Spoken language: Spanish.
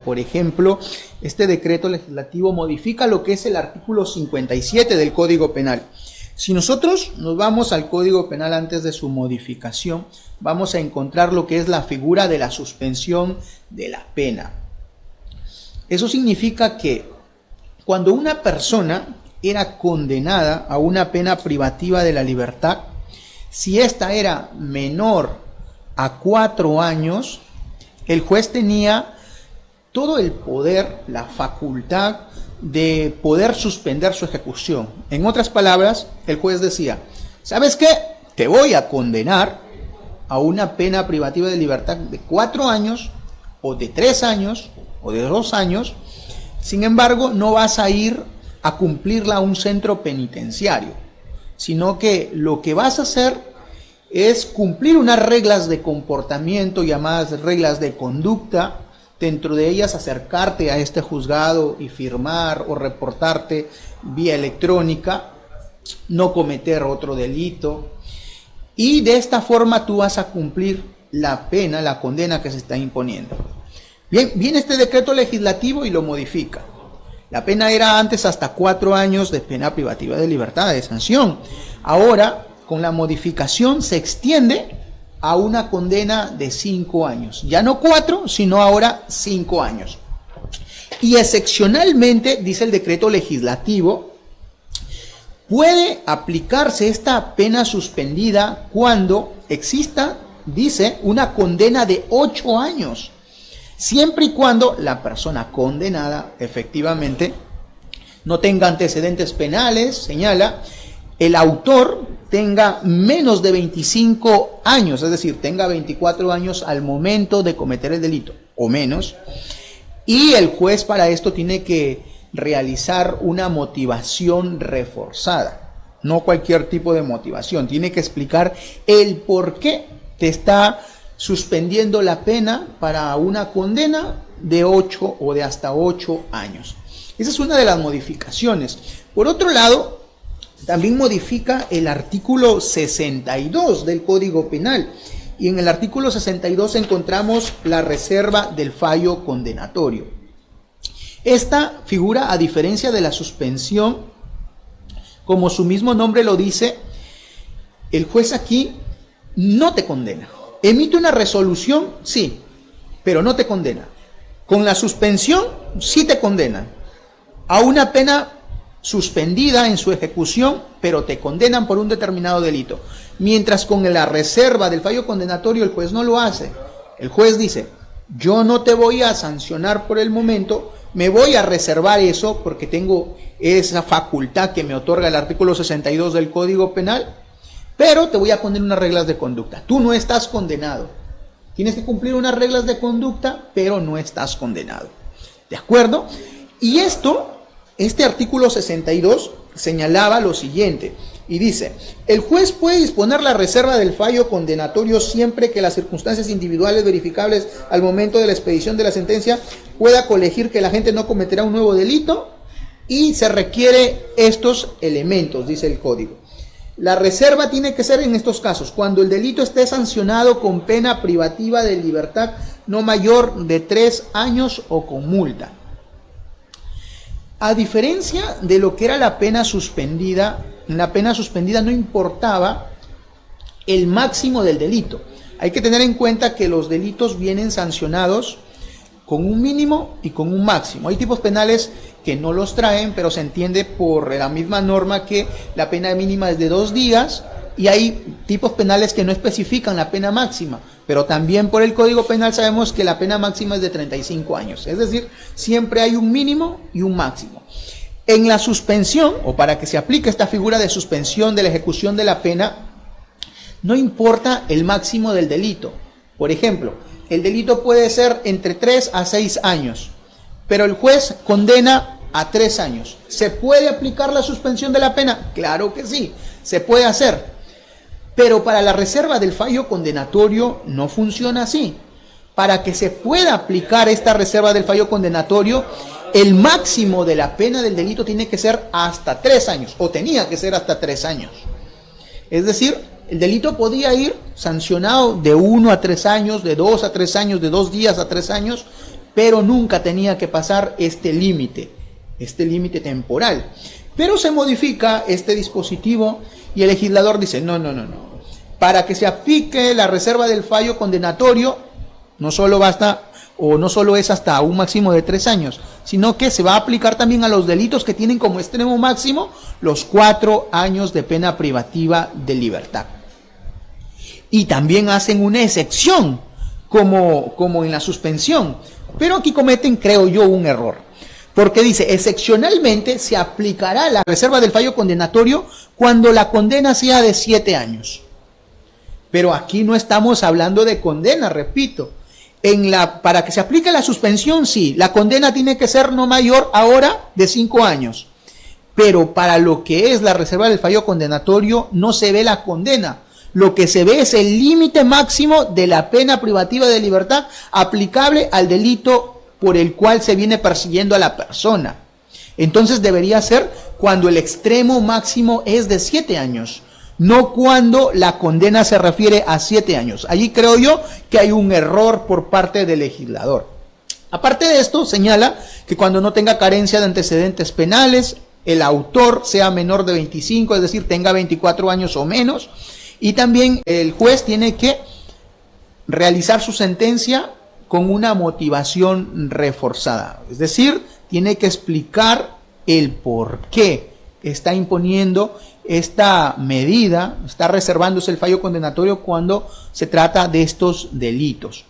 Por ejemplo, este decreto legislativo modifica lo que es el artículo 57 del Código Penal. Si nosotros nos vamos al Código Penal antes de su modificación, vamos a encontrar lo que es la figura de la suspensión de la pena. Eso significa que cuando una persona era condenada a una pena privativa de la libertad, si ésta era menor a 4 años, el juez tenía todo el poder, la facultad de poder suspender su ejecución. En otras palabras, el juez decía, ¿sabes qué? Te voy a condenar a una pena privativa de libertad de 4 años, o de 3 años, o de 2 años. Sin embargo, no vas a ir a cumplirla a un centro penitenciario, sino que lo que vas a hacer es cumplir unas reglas de comportamiento llamadas reglas de conducta. Dentro de ellas, acercarte a este juzgado y firmar o reportarte vía electrónica, no cometer otro delito, y de esta forma tú vas a cumplir la pena, la condena que se está imponiendo. Bien, viene este decreto legislativo y lo modifica. La pena era antes hasta 4 años de pena privativa de libertad, de sanción. Ahora, con la modificación, se extiende a una condena de 5 años. Ya no 4, sino ahora 5 años. Y excepcionalmente, dice el decreto legislativo, puede aplicarse esta pena suspendida cuando exista, dice, una condena de 8 años. Siempre y cuando la persona condenada efectivamente no tenga antecedentes penales, señala, el autor tenga menos de 25 años, es decir, tenga 24 años al momento de cometer el delito o menos, y el juez para esto tiene que realizar una motivación reforzada, no cualquier tipo de motivación, tiene que explicar el por qué te está suspendiendo la pena para una condena de 8 o de hasta 8 años. Esa es una de las modificaciones. Por otro lado, también modifica el artículo 62 del Código Penal. Y en el artículo 62 encontramos la reserva del fallo condenatorio. Esta figura, a diferencia de la suspensión, como su mismo nombre lo dice, el juez aquí no te condena. Emite una resolución, sí, pero no te condena. Con la suspensión, sí te condena a una pena suspendida en su ejecución, pero te condenan por un determinado delito. Mientras con la reserva del fallo condenatorio el juez no lo hace. El juez dice, yo no te voy a sancionar por el momento, me voy a reservar eso porque tengo esa facultad que me otorga el artículo 62 del Código Penal, pero te voy a poner unas reglas de conducta. Tú no estás condenado. Tienes que cumplir unas reglas de conducta, pero no estás condenado. ¿De acuerdo? Y este artículo 62 señalaba lo siguiente, y dice, el juez puede disponer la reserva del fallo condenatorio siempre que las circunstancias individuales verificables al momento de la expedición de la sentencia pueda colegir que la gente no cometerá un nuevo delito, y se requiere estos elementos, dice el código. La reserva tiene que ser en estos casos, cuando el delito esté sancionado con pena privativa de libertad no mayor de 3 años o con multa. A diferencia de lo que era la pena suspendida, en la pena suspendida no importaba el máximo del delito. Hay que tener en cuenta que los delitos vienen sancionados con un mínimo y con un máximo. Hay tipos penales que no los traen, pero se entiende por la misma norma que la pena mínima es de 2 días, y hay tipos penales que no especifican la pena máxima, pero también por el Código Penal sabemos que la pena máxima es de 35 años, es decir, siempre hay un mínimo y un máximo. En la suspensión, o para que se aplique esta figura de suspensión de la ejecución de la pena, no importa el máximo del delito. Por ejemplo, el delito puede ser entre 3 a 6 años, pero el juez condena a 3 años. ¿Se puede aplicar la suspensión de la pena? Claro que sí, se puede hacer. Pero para la reserva del fallo condenatorio no funciona así. Para que se pueda aplicar esta reserva del fallo condenatorio, el máximo de la pena del delito tiene que ser hasta 3 años, o tenía que ser hasta 3 años. Es decir, el delito podía ir sancionado de 1 a 3 años, de 2 a 3 años, de 2 días a 3 años, pero nunca tenía que pasar este límite temporal. Pero se modifica este dispositivo y el legislador dice, no. Para que se aplique la reserva del fallo condenatorio, no solo basta o no solo es hasta un máximo de 3 años, sino que se va a aplicar también a los delitos que tienen como extremo máximo los 4 años de pena privativa de libertad. Y también hacen una excepción, como en la suspensión. Pero aquí cometen, creo yo, un error. Porque dice, excepcionalmente se aplicará la reserva del fallo condenatorio cuando la condena sea de 7 años. Pero aquí no estamos hablando de condena, repito. Para que se aplique la suspensión, sí, la condena tiene que ser no mayor ahora de 5 años. Pero para lo que es la reserva del fallo condenatorio no se ve la condena. Lo que se ve es el límite máximo de la pena privativa de libertad aplicable al delito por el cual se viene persiguiendo a la persona. Entonces debería ser cuando el extremo máximo es de 7 años, no cuando la condena se refiere a 7 años. Allí creo yo que hay un error por parte del legislador. Aparte de esto, señala que cuando no tenga carencia de antecedentes penales, el autor sea menor de 25, es decir, tenga 24 años o menos, y también el juez tiene que realizar su sentencia con una motivación reforzada. Es decir, tiene que explicar el por qué está imponiendo esta medida, está reservándose el fallo condenatorio cuando se trata de estos delitos.